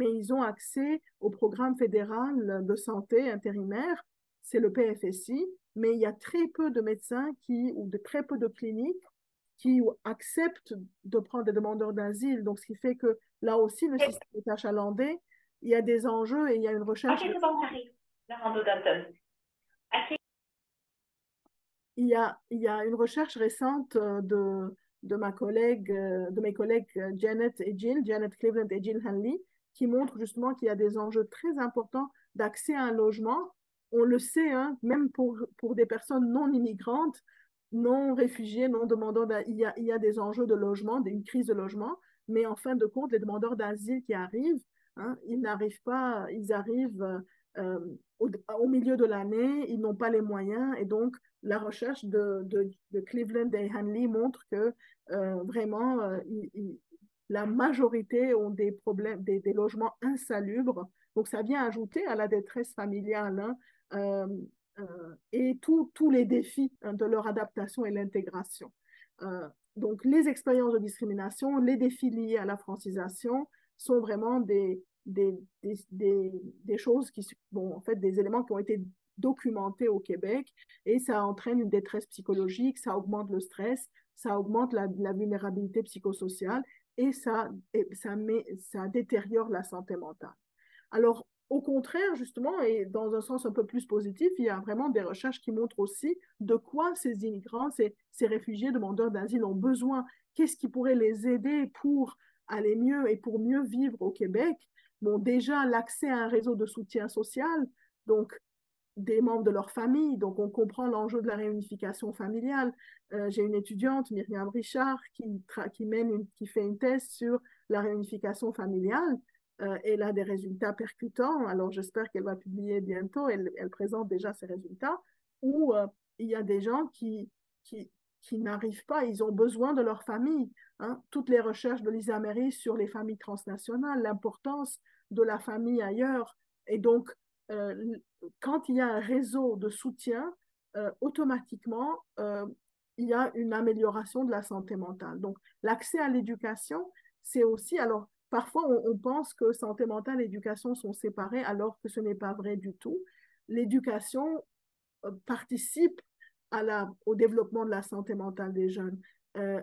ils ont accès au programme fédéral de santé intérimaire, c'est le PFSI, mais il y a très peu de médecins ou de très peu de cliniques qui acceptent de prendre des demandeurs d'asile. Donc, ce qui fait que là aussi, le système est achalandé. Il y a des enjeux et il y a une recherche. Il y a une recherche récente de mes collègues Janet Cleveland et Jill Hanley, qui montre justement qu'il y a des enjeux très importants d'accès à un logement. On le sait, hein, même pour des personnes non immigrantes, non réfugiés, non demandeurs d'asile, il y a des enjeux de logement, une crise de logement, mais en fin de compte, les demandeurs d'asile qui arrivent, hein, ils n'arrivent pas, ils arrivent euh, au milieu de l'année, ils n'ont pas les moyens, et donc la recherche de Cleveland et Hanley montre que vraiment, la majorité ont des problèmes, des logements insalubres. Donc, ça vient ajouter à la détresse familiale, hein, et tous les défis, hein, de leur adaptation et l'intégration. Donc, les expériences de discrimination, les défis liés à la francisation sont vraiment des choses bon, en fait, des éléments qui ont été documentés au Québec et ça entraîne une détresse psychologique, ça augmente le stress, ça augmente la vulnérabilité psychosociale et ça détériore la santé mentale. Alors, au contraire, justement, et dans un sens un peu plus positif, il y a vraiment des recherches qui montrent aussi de quoi ces immigrants, ces réfugiés demandeurs d'asile ont besoin, qu'est-ce qui pourrait les aider pour aller mieux et pour mieux vivre au Québec. Bon, déjà, l'accès à un réseau de soutien social, donc des membres de leur famille, donc on comprend l'enjeu de la réunification familiale. J'ai une étudiante, Myriam Richard, qui fait une thèse sur la réunification familiale. Elle a des résultats percutants, alors j'espère qu'elle va publier bientôt, elle présente déjà ses résultats, où il y a des gens qui, qui n'arrivent pas, ils ont besoin de leur famille. Hein. Toutes les recherches de Lisa Mary sur les familles transnationales, l'importance de la famille ailleurs, et donc euh, quand il y a un réseau de soutien, automatiquement, il y a une amélioration de la santé mentale. Donc, l'accès à l'éducation, c'est aussi, alors, parfois, on pense que santé mentale et éducation sont séparés, alors que ce n'est pas vrai du tout. L'éducation participe au développement de la santé mentale des jeunes.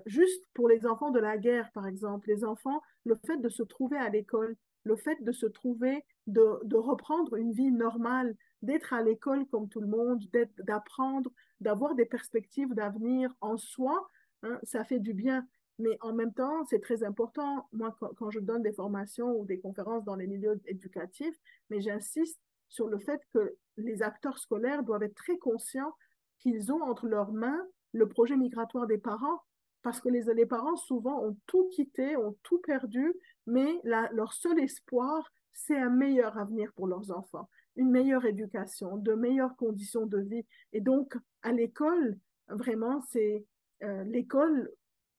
Juste pour les enfants de la guerre, par exemple, les enfants, le fait de se trouver à l'école, le fait de se trouver, de reprendre une vie normale, d'être à l'école comme tout le monde, d'apprendre, d'avoir des perspectives d'avenir en soi, hein, ça fait du bien. Mais en même temps, c'est très important. Moi, quand je donne des formations ou des conférences dans les milieux éducatifs, mais j'insiste sur le fait que les acteurs scolaires doivent être très conscients qu'ils ont entre leurs mains le projet migratoire des parents, parce que les parents souvent ont tout quitté, ont tout perdu, mais leur seul espoir, c'est un meilleur avenir pour leurs enfants, une meilleure éducation, de meilleures conditions de vie. Et donc, à l'école, vraiment, c'est l'école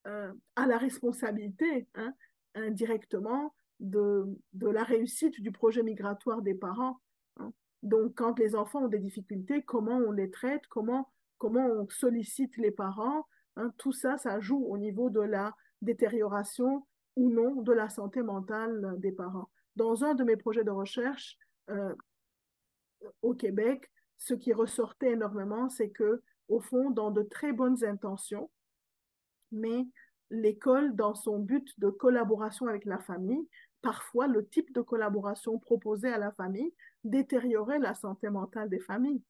a la responsabilité, hein, indirectement, de la réussite du projet migratoire des parents, hein. Donc, quand les enfants ont des difficultés, comment on les traite, comment on sollicite les parents, hein, tout ça, ça joue au niveau de la détérioration ou non de la santé mentale des parents. Dans un de mes projets de recherche euh, au Québec, ce qui ressortait énormément, c'est que, au fond, dans de très bonnes intentions, mais l'école, dans son but de collaboration avec la famille, parfois le type de collaboration proposé à la famille détériorait la santé mentale des familles.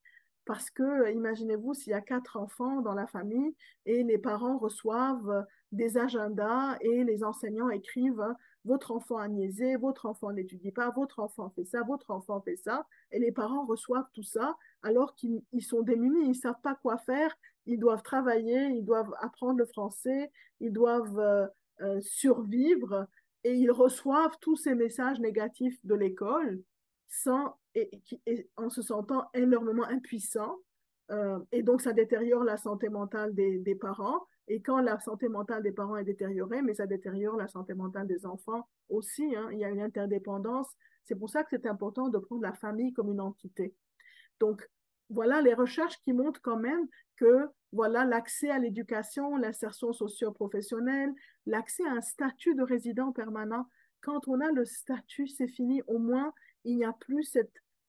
Parce que, imaginez-vous, s'il y a 4 enfants dans la famille et les parents reçoivent des agendas et les enseignants écrivent votre enfant a niaisé, votre enfant n'étudie pas, votre enfant fait ça, votre enfant fait ça, et les parents reçoivent tout ça alors qu'ils sont démunis, ils ne savent pas quoi faire, ils doivent travailler, ils doivent apprendre le français, ils doivent survivre, et ils reçoivent tous ces messages négatifs de l'école en se sentant énormément impuissants. Et donc, ça détériore la santé mentale des parents. Et quand la santé mentale des parents est détériorée, mais ça détériore la santé mentale des enfants aussi, hein. Il y a une interdépendance. C'est pour ça que c'est important de prendre la famille comme une entité. Donc, voilà les recherches qui montrent quand même que voilà l'accès à l'éducation, l'insertion socio-professionnelle, l'accès à un statut de résident permanent. Quand on a le statut, c'est fini. Au moins, il n'y a plus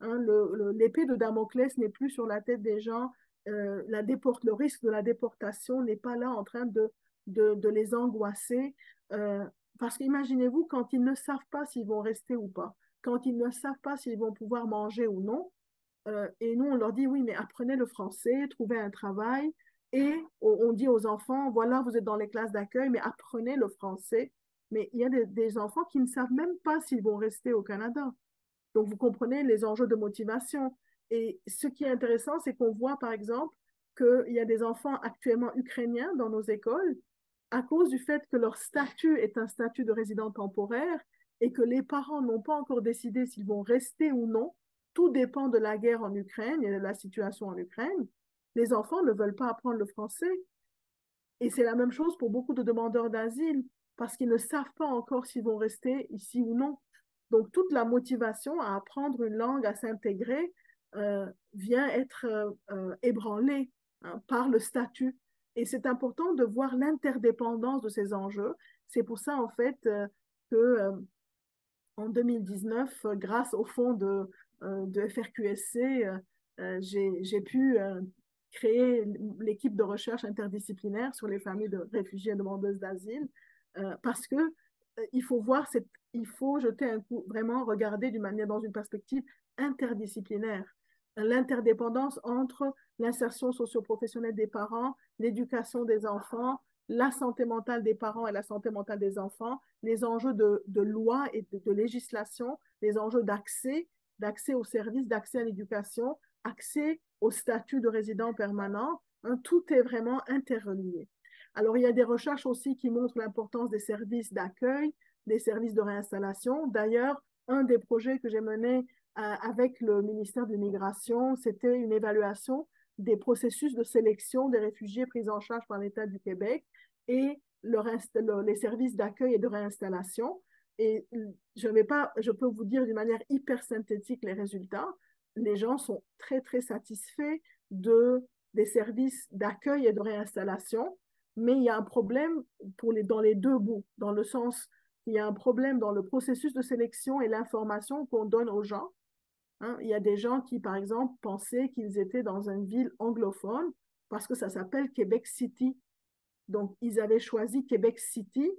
hein, l'épée de Damoclès n'est plus sur la tête des gens. Le risque de la déportation n'est pas là en train de les angoisser. Euh, Parce qu'imaginez-vous, quand ils ne savent pas s'ils vont rester ou pas, quand ils ne savent pas s'ils vont pouvoir manger ou non, et nous, on leur dit, oui, mais apprenez le français, trouvez un travail. Et on dit aux enfants, voilà, vous êtes dans les classes d'accueil, mais apprenez le français. Mais il y a des enfants qui ne savent même pas s'ils vont rester au Canada. Donc, vous comprenez les enjeux de motivation. Et ce qui est intéressant, c'est qu'on voit, par exemple, qu'il y a des enfants actuellement ukrainiens dans nos écoles à cause du fait que leur statut est un statut de résident temporaire et que les parents n'ont pas encore décidé s'ils vont rester ou non. Tout dépend de la guerre en Ukraine et de la situation en Ukraine. Les enfants ne veulent pas apprendre le français. Et c'est la même chose pour beaucoup de demandeurs d'asile, parce qu'ils ne savent pas encore s'ils vont rester ici ou non. Donc, toute la motivation à apprendre une langue, à s'intégrer, vient être ébranlée, hein, par le statut. Et c'est important de voir l'interdépendance de ces enjeux. C'est pour ça, en fait, que en 2019, grâce au fonds de FRQSC, j'ai pu créer l'équipe de recherche interdisciplinaire sur les familles de réfugiés et demandeuses d'asile, parce que il faut jeter un coup, vraiment regarder d'une manière, dans une perspective interdisciplinaire, l'interdépendance entre l'insertion socio-professionnelle des parents, l'éducation des enfants, la santé mentale des parents et la santé mentale des enfants, les enjeux de loi et de législation, les enjeux d'accès aux services, d'accès à l'éducation, accès au statut de résident permanent, hein, tout est vraiment interrelié. Alors, il y a des recherches aussi qui montrent l'importance des services d'accueil, des services de réinstallation. D'ailleurs, un des projets que j'ai mené avec le ministère de l'Immigration, c'était une évaluation des processus de sélection des réfugiés pris en charge par l'État du Québec et les services d'accueil et de réinstallation. Et je peux vous dire d'une manière hyper synthétique les résultats. Les gens sont très, très satisfaits des services d'accueil et de réinstallation, mais il y a un problème dans les deux bouts, dans le sens qu'il y a un problème dans le processus de sélection et l'information qu'on donne aux gens. Hein. Il y a des gens qui, par exemple, pensaient qu'ils étaient dans une ville anglophone parce que ça s'appelle Québec City. Donc, ils avaient choisi Québec City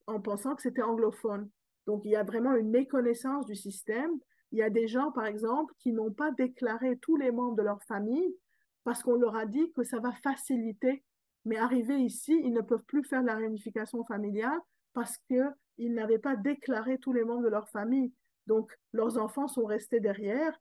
en pensant que c'était anglophone. Donc, il y a vraiment une méconnaissance du système. Il y a des gens, par exemple, qui n'ont pas déclaré tous les membres de leur famille parce qu'on leur a dit que ça va faciliter. Mais arrivés ici, ils ne peuvent plus faire la réunification familiale parce qu'ils n'avaient pas déclaré tous les membres de leur famille. Donc, leurs enfants sont restés derrière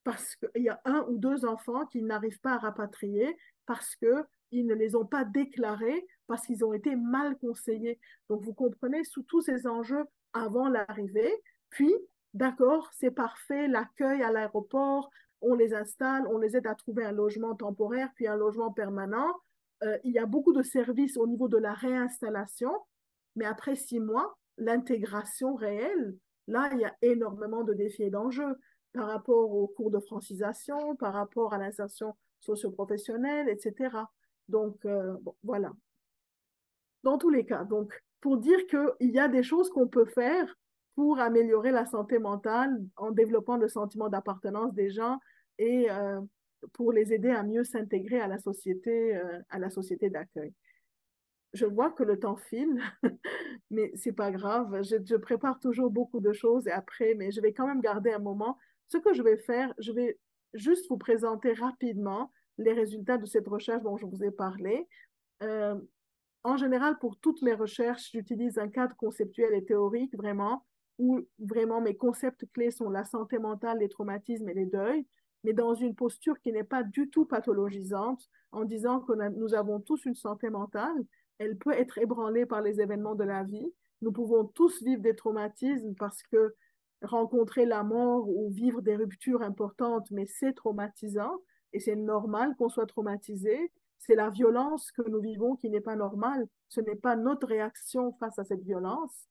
parce qu'il y a un ou deux enfants qui n'arrivent pas à rapatrier parce qu'ils ne les ont pas déclarés, parce qu'ils ont été mal conseillés. Donc, vous comprenez sous tous ces enjeux avant l'arrivée. Puis, d'accord, c'est parfait, l'accueil à l'aéroport, on les installe, on les aide à trouver un logement temporaire, puis un logement permanent. Il y a beaucoup de services au niveau de la réinstallation, mais après 6 mois, l'intégration réelle, là, il y a énormément de défis et d'enjeux par rapport aux cours de francisation, par rapport à l'insertion socio-professionnelle, etc. Donc, bon, voilà. Dans tous les cas, donc, pour dire qu'il y a des choses qu'on peut faire pour améliorer la santé mentale en développant le sentiment d'appartenance des gens et pour les aider à mieux s'intégrer à la société d'accueil. Je vois que le temps file, mais c'est pas grave. Je prépare toujours beaucoup de choses et après, mais je vais quand même garder un moment. Ce que je vais faire, je vais juste vous présenter rapidement les résultats de cette recherche dont je vous ai parlé. Euh, En général, pour toutes mes recherches, j'utilise un cadre conceptuel et théorique vraiment, où vraiment mes concepts clés sont la santé mentale, les traumatismes et les deuils, mais dans une posture qui n'est pas du tout pathologisante, en disant que nous avons tous une santé mentale, elle peut être ébranlée par les événements de la vie. Nous pouvons tous vivre des traumatismes parce que rencontrer la mort ou vivre des ruptures importantes, mais c'est traumatisant et c'est normal qu'on soit traumatisé. C'est la violence que nous vivons qui n'est pas normale. Ce n'est pas notre réaction face à cette violence.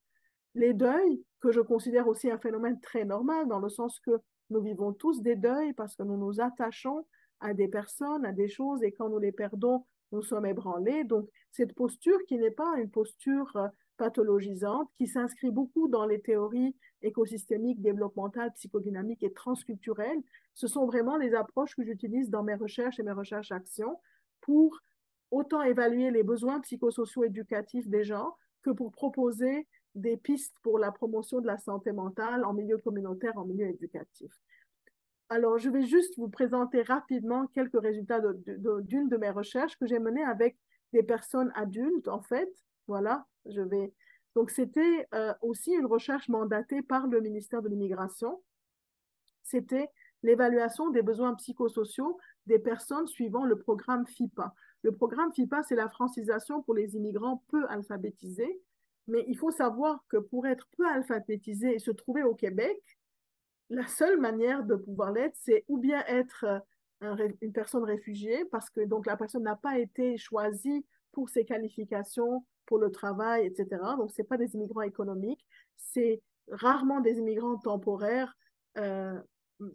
Les deuils, que je considère aussi un phénomène très normal, dans le sens que nous vivons tous des deuils parce que nous nous attachons à des personnes, à des choses, et quand nous les perdons, nous sommes ébranlés. Donc, cette posture qui n'est pas une posture pathologisante, qui s'inscrit beaucoup dans les théories écosystémiques, développementales, psychodynamiques et transculturelles, ce sont vraiment les approches que j'utilise dans mes recherches et mes recherches-actions pour autant évaluer les besoins psychosociaux éducatifs des gens que pour proposer des pistes pour la promotion de la santé mentale en milieu communautaire, en milieu éducatif. Alors, je vais juste vous présenter rapidement quelques résultats d'une de mes recherches que j'ai menées avec des personnes adultes, en fait. Voilà, je vais. Donc, c'était aussi une recherche mandatée par le ministère de l'Immigration. C'était l'évaluation des besoins psychosociaux des personnes suivant le programme FIPA. Le programme FIPA, c'est la francisation pour les immigrants peu alphabétisés. Mais il faut savoir que pour être peu alphabétisé et se trouver au Québec, la seule manière de pouvoir l'être, c'est ou bien être une personne réfugiée, parce que donc la personne n'a pas été choisie pour ses qualifications, pour le travail, etc. Donc, ce n'est pas des immigrants économiques, c'est rarement des immigrants temporaires, euh,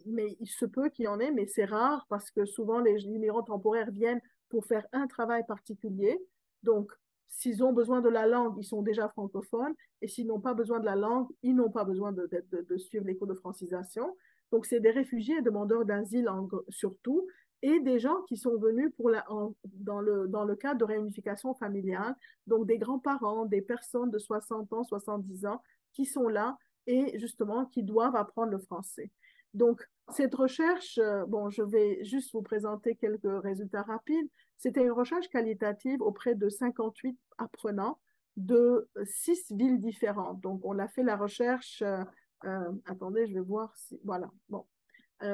mais il se peut qu'il y en ait, mais c'est rare parce que souvent les immigrants temporaires viennent pour faire un travail particulier. Donc, s'ils ont besoin de la langue, ils sont déjà francophones. Et s'ils n'ont pas besoin de la langue, ils n'ont pas besoin de suivre les cours de francisation. Donc, c'est des réfugiés et demandeurs d'asile surtout, et des gens qui sont venus dans le cadre de réunification familiale, donc des grands-parents, des personnes de 60 ans, 70 ans, qui sont là et justement qui doivent apprendre le français. Donc, cette recherche, bon, je vais juste vous présenter quelques résultats rapides. C'était une recherche qualitative auprès de 58 apprenants de 6 villes différentes. Donc, on a fait la recherche, attendez, je vais voir si, voilà, bon.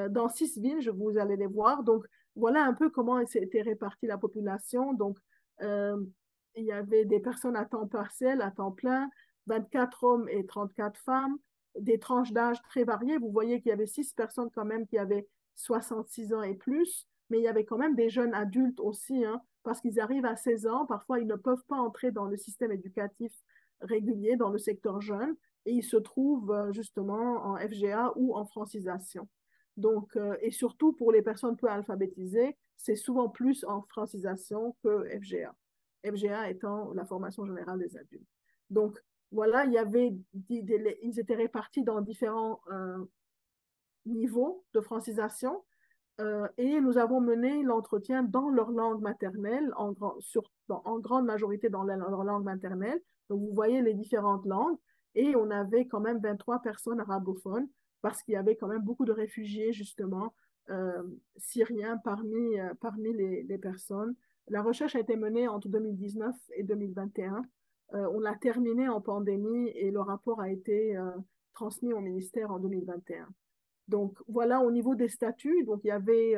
Dans 6 villes, vous allez les voir. Donc, voilà un peu comment s'était répartie la population. Donc, euh, il y avait des personnes à temps partiel, à temps plein, 24 hommes et 34 femmes, des tranches d'âge très variées. Vous voyez qu'il y avait 6 personnes quand même qui avaient 66 ans et plus, mais il y avait quand même des jeunes adultes aussi, hein, parce qu'ils arrivent à 16 ans, parfois ils ne peuvent pas entrer dans le système éducatif régulier, dans le secteur jeune, et ils se trouvent justement en FGA ou en francisation. Donc, et surtout pour les personnes peu alphabétisées, c'est souvent plus en francisation que FGA. FGA étant la formation générale des adultes. Donc, voilà, ils étaient répartis dans différents niveaux de francisation. Et nous avons mené l'entretien dans leur langue maternelle, en grande majorité dans leur langue maternelle. Donc, vous voyez les différentes langues. Et on avait quand même 23 personnes arabophones parce qu'il y avait quand même beaucoup de réfugiés, justement, euh, syriens parmi les personnes. La recherche a été menée entre 2019 et 2021. On l'a terminée en pandémie et le rapport a été transmis au ministère en 2021. Donc voilà, au niveau des statuts, donc il y avait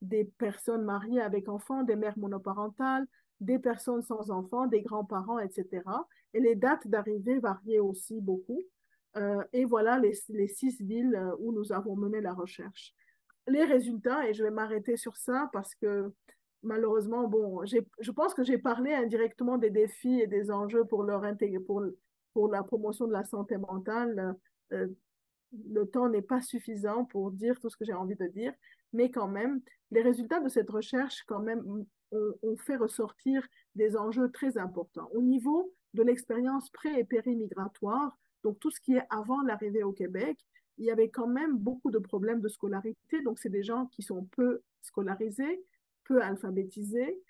des personnes mariées avec enfants, des mères monoparentales, des personnes sans enfants, des grands-parents, etc. Et les dates d'arrivée variaient aussi beaucoup. Et voilà les 6 villes où nous avons mené la recherche. Les résultats, et je vais m'arrêter sur ça parce que malheureusement, bon, je pense que j'ai parlé indirectement des défis et des enjeux pour la promotion de la santé mentale. Le temps n'est pas suffisant pour dire tout ce que j'ai envie de dire, mais quand même, les résultats de cette recherche, quand même, ont fait ressortir des enjeux très importants. Au niveau de l'expérience pré- et péri-migratoire, donc tout ce qui est avant l'arrivée au Québec, il y avait quand même beaucoup de problèmes de scolarité. Donc, c'est des gens qui sont peu scolarisés, peu alphabétisés.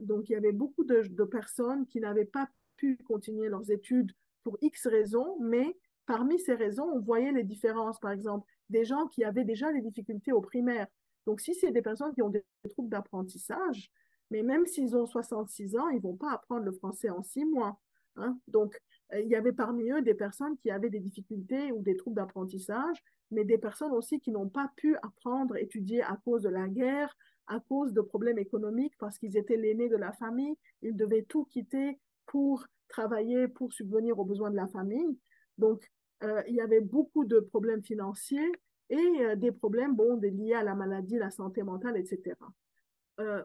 Donc, il y avait beaucoup de personnes qui n'avaient pas pu continuer leurs études pour X raisons, mais parmi ces raisons, on voyait les différences. Par exemple, des gens qui avaient déjà des difficultés au primaire. Donc, si c'est des personnes qui ont des troubles d'apprentissage, mais même s'ils ont 66 ans, ils ne vont pas apprendre le français en 6 mois. Hein. Donc, il y avait parmi eux des personnes qui avaient des difficultés ou des troubles d'apprentissage, mais des personnes aussi qui n'ont pas pu apprendre, étudier à cause de la guerre, à cause de problèmes économiques, parce qu'ils étaient l'aîné de la famille, ils devaient tout quitter pour travailler, pour subvenir aux besoins de la famille. Donc, il y avait beaucoup de problèmes financiers et des problèmes bon, liés à la maladie, la santé mentale, etc.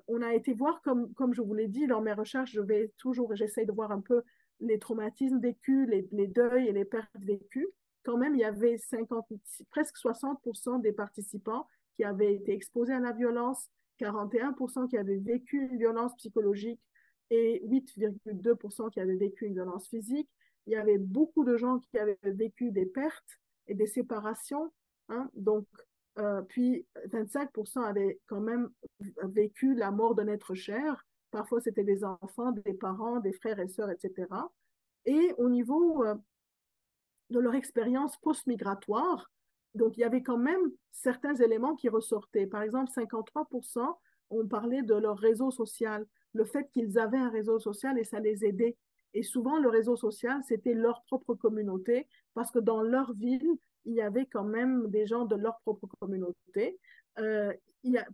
On a été voir, comme je vous l'ai dit, dans mes recherches, j'essaie de voir un peu les traumatismes vécus, les deuils et les pertes vécues. Quand même, il y avait presque 60% des participants qui avaient été exposés à la violence, 41% qui avaient vécu une violence psychologique et 8,2% qui avaient vécu une violence physique. Il y avait beaucoup de gens qui avaient vécu des pertes et des séparations. Hein, donc, puis 25% avaient quand même vécu la mort d'un être cher. Parfois, c'était des enfants, des parents, des frères et sœurs, etc. Et au niveau de leur expérience post-migratoire, donc il y avait quand même certains éléments qui ressortaient. Par exemple, 53% ont parlé de leur réseau social, le fait qu'ils avaient un réseau social et ça les aidait. Et souvent, le réseau social, c'était leur propre communauté, parce que dans leur ville, il y avait quand même des gens de leur propre communauté.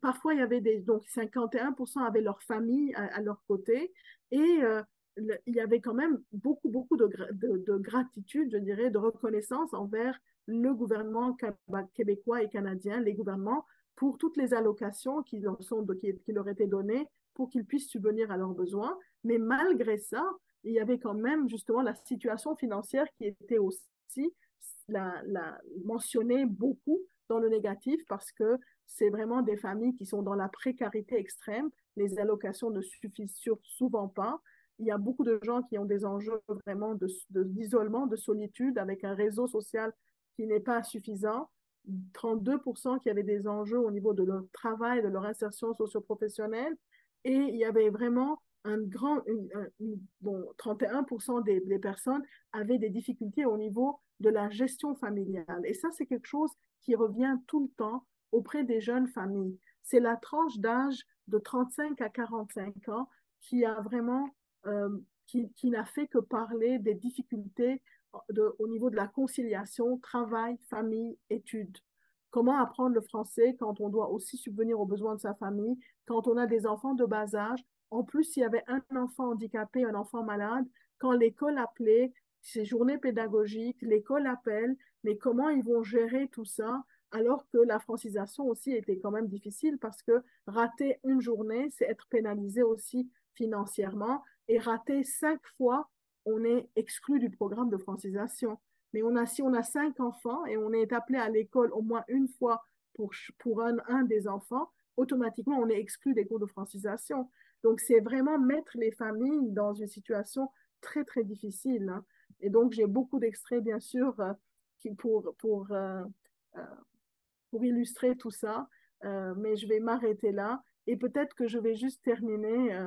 Parfois, il y avait donc 51% avaient leur famille à leur côté, et il y avait quand même beaucoup de gratitude, je dirais, de reconnaissance envers le gouvernement québécois et canadien, les gouvernements, pour toutes les allocations qui leur étaient données pour qu'ils puissent subvenir à leurs besoins. Mais malgré ça, il y avait quand même justement la situation financière qui était aussi mentionnée beaucoup dans le négatif parce que c'est vraiment des familles qui sont dans la précarité extrême. Les allocations ne suffisent souvent pas. Il y a beaucoup de gens qui ont des enjeux vraiment d'isolement, de solitude, avec un réseau social qui n'est pas suffisant. 32% qui avaient des enjeux au niveau de leur travail, de leur insertion socio-professionnelle. Et il y avait vraiment bon, 31% des personnes avaient des difficultés au niveau de la gestion familiale. Et ça, c'est quelque chose qui revient tout le temps auprès des jeunes familles. C'est la tranche d'âge de 35 à 45 ans qui a vraiment qui n'a fait que parler des difficultés au niveau de la conciliation, travail, famille, études. Comment apprendre le français quand on doit aussi subvenir aux besoins de sa famille, quand on a des enfants de bas âge. En plus, s'il y avait un enfant handicapé, un enfant malade, quand l'école appelait, ces journées pédagogiques, l'école appelle, mais comment ils vont gérer tout ça alors que la francisation aussi était quand même difficile parce que rater une journée, c'est être pénalisé aussi financièrement et rater 5 fois, on est exclu du programme de francisation. Mais si on a 5 enfants et on est appelé à l'école au moins une fois pour un des enfants, automatiquement, on est exclu des cours de francisation. Donc, c'est vraiment mettre les familles dans une situation très, très difficile. Hein. Et donc, j'ai beaucoup d'extraits, bien sûr, qui, pour illustrer tout ça. mais je vais m'arrêter là. Et peut-être que je vais juste terminer.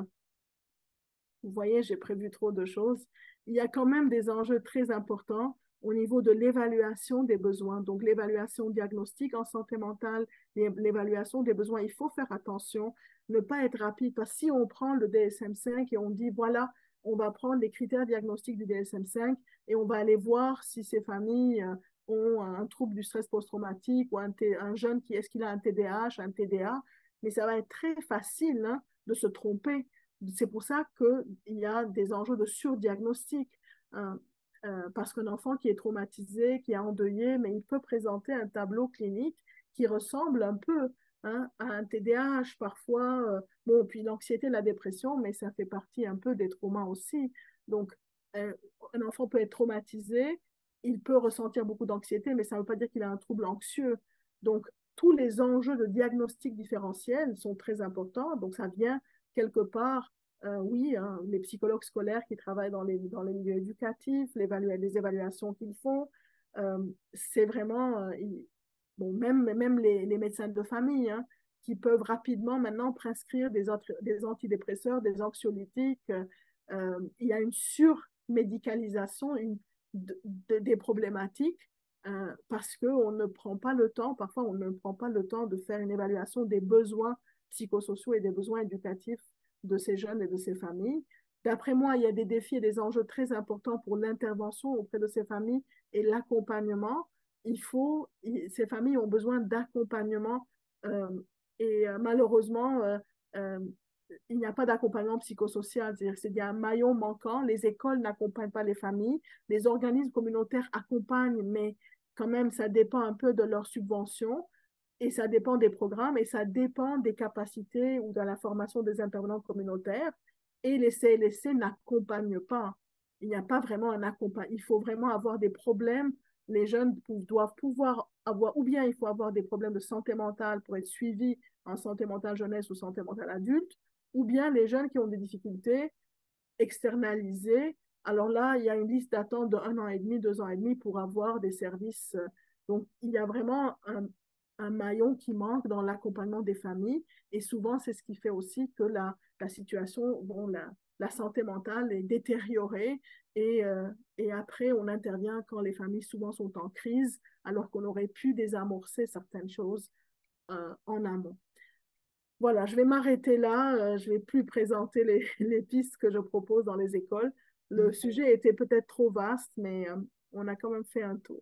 Vous voyez, j'ai prévu trop de choses. Il y a quand même des enjeux très importants au niveau de l'évaluation des besoins. Donc, l'évaluation diagnostique en santé mentale, l'évaluation des besoins. Il faut faire attention, ne pas être rapide. Parce que si on prend le DSM-5 et on dit, voilà, on va prendre les critères diagnostiques du DSM-5 et on va aller voir si ces familles ont un trouble du stress post-traumatique ou un jeune qui, est-ce qu'il a un TDAH, un TDA. Mais ça va être très facile, hein, de se tromper. C'est pour ça qu'il y a des enjeux de surdiagnostic. Hein, parce qu'un enfant qui est traumatisé, qui est endeuillé, mais il peut présenter un tableau clinique qui ressemble un peu, hein, à un TDAH parfois. Bon, puis l'anxiété, la dépression, mais ça fait partie un peu des traumas aussi. Donc, euh, un enfant peut être traumatisé, il peut ressentir beaucoup d'anxiété, mais ça ne veut pas dire qu'il a un trouble anxieux. Donc, tous les enjeux de diagnostic différentiel sont très importants. Donc, ça vient quelque part, oui, hein, les psychologues scolaires qui travaillent dans les milieux éducatifs, les évaluations qu'ils font, c'est vraiment, bon, même les médecins de famille, hein, qui peuvent rapidement maintenant prescrire des antidépresseurs, des anxiolytiques. Il y a une surmédicalisation des problématiques parce qu'on ne prend pas le temps, parfois on ne prend pas le temps de faire une évaluation des besoins psychosociaux et des besoins éducatifs de ces jeunes et de ces familles. D'après moi, il y a des défis et des enjeux très importants pour l'intervention auprès de ces familles et l'accompagnement. Ces familles ont besoin d'accompagnement euh, et malheureusement, il n'y a pas d'accompagnement psychosocial, c'est-à-dire qu'il y a un maillon manquant. Les écoles n'accompagnent pas les familles, les organismes communautaires accompagnent, mais quand même, ça dépend un peu de leurs subventions et ça dépend des programmes et ça dépend des capacités ou de la formation des intervenants communautaires. Et les CLSC n'accompagnent pas. Il n'y a pas vraiment un accompagnement. Il faut vraiment avoir des problèmes. Les jeunes doivent pouvoir avoir, ou bien il faut avoir des problèmes de santé mentale pour être suivis en santé mentale jeunesse ou santé mentale adulte, ou bien les jeunes qui ont des difficultés externalisées. Alors là, il y a une liste d'attente de 1 an et demi, 2 ans et demi pour avoir des services. Donc, il y a vraiment un maillon qui manque dans l'accompagnement des familles. Et souvent, c'est ce qui fait aussi que la situation, bon, la santé mentale est détériorée et après, on intervient quand les familles souvent sont en crise, alors qu'on aurait pu désamorcer certaines choses en amont. Voilà, je vais m'arrêter là. Je ne vais plus présenter les pistes que je propose dans les écoles. Le sujet était peut-être trop vaste, mais on a quand même fait un tour.